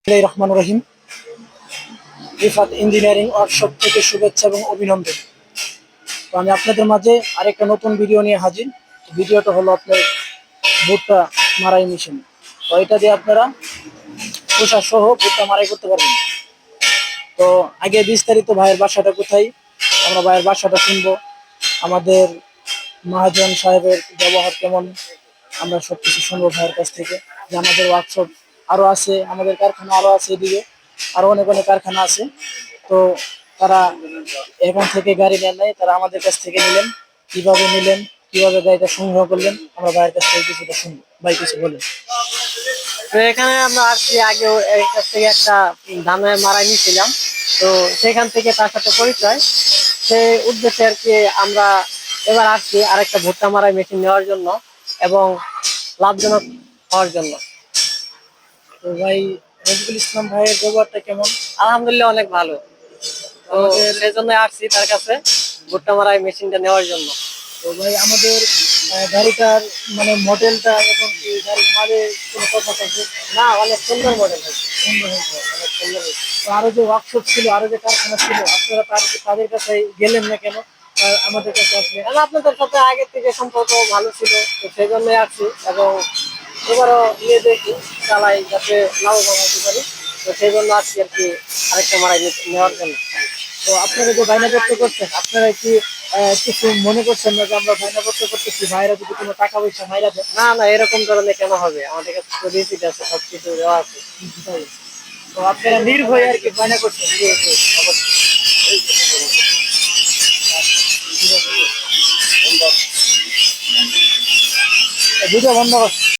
রহমান রহিম। Rifat engineering workshop থেকে শুভেচ্ছা এবং অভিনন্দন। তো আমি আপনাদের মাঝে আরেকটা নতুন ভিডিও নিয়ে হাজির। ভিডিওটা হলো আপনার ভুট্টা মারাই মেশিন। তো এটা দিয়ে আপনারা খোসা সহ ভুট্টা মারাই করতে পারবেন। তো আগে বিস্তারিত ভাইয়ের বাসাটা কোথায়, আমরা ভাইয়ের বাসাটা শুনবো, আমাদের মহাজন সাহেবের ব্যবহার কেমন, আমরা সবকিছু শুনবো ভাইয়ের কাছ থেকে। যে আমাদের ওয়ার্কশপ আরো আছে, আমাদের কারখানা আরো আছে, এদিকে আরো অনেক অনেক কারখানা আছে। তো তারা এখান থেকে গাড়ি নেন নাই, তারা আমাদের কাছ থেকে নিলেন। কিভাবে নিলেন, কিভাবে গাড়িটা সংগ্রহ করলেন, আমরা ভাইয়ের কাছ থেকে কিছুটা শুনবো। ভাই কিছু বলেন। তো এখানে আমরা আসছি আগেও এর কাছ থেকে একটা ধানের মারাই নিয়েছিলাম। তো সেখান থেকে তার সাথে পরিচয়, সেই উদ্দেশ্যে আর কি আমরা এবার আসছি আরেকটা ভুট্টা মারাই মেশিন নেওয়ার জন্য এবং লাভজনক হওয়ার জন্য। তো ভাই, রফিকুল ইসলাম ভাইয়ের ব্যবহারটা কেমন? আলহামদুলিল্লাহ অনেক ভালো। তো আমাদের সেই জন্য আসছি তার কাছে ভুট্টা মারাই মেশিনটা নেওয়ার জন্য। তো ভাই, আমাদের গাড়িটার মানে মডেলটা এবং কি গাড়ির মাঝে কোনো কথা আছে? না, অনেক সুন্দর মডেল হয়েছে, সুন্দর হয়েছে। অনেক সুন্দর হয়েছে। তো আরো যে ওয়ার্কশপ ছিল, আরো যে কারখানা ছিল, আপনারা তাদের কাছে গেলেন না কেন? আমাদের কাছে আসলে কারণ আপনাদের সাথে আগের থেকে সম্পর্ক ভালো ছিল, তো সেই জন্যই আসছি এবং এবারও নিয়ে দেখি চালাই যাতে লাভবান হতে পারি। তো সেই জন্য আসছি আর কি আরেকটা মারাই নেওয়ার জন্য। তো আপনারা যে বায়নাপত্র করছেন, আপনারা কি কিছু মনে করছেন না যে আমরা বায়নাপত্র করতেছি, ভাইরা যদি কোনো টাকা পয়সা মাইরা দেয়? না না, এরকম ধরনের কেন হবে, আমাদের কাছে তো রিসিট আছে, সবকিছু দেওয়া আছে। তাই। তো আপনারা নির্ভয়ে আর কি বায়না করছেন। জি জি, অবশ্যই। ভিডিও বন্ধ করছেন।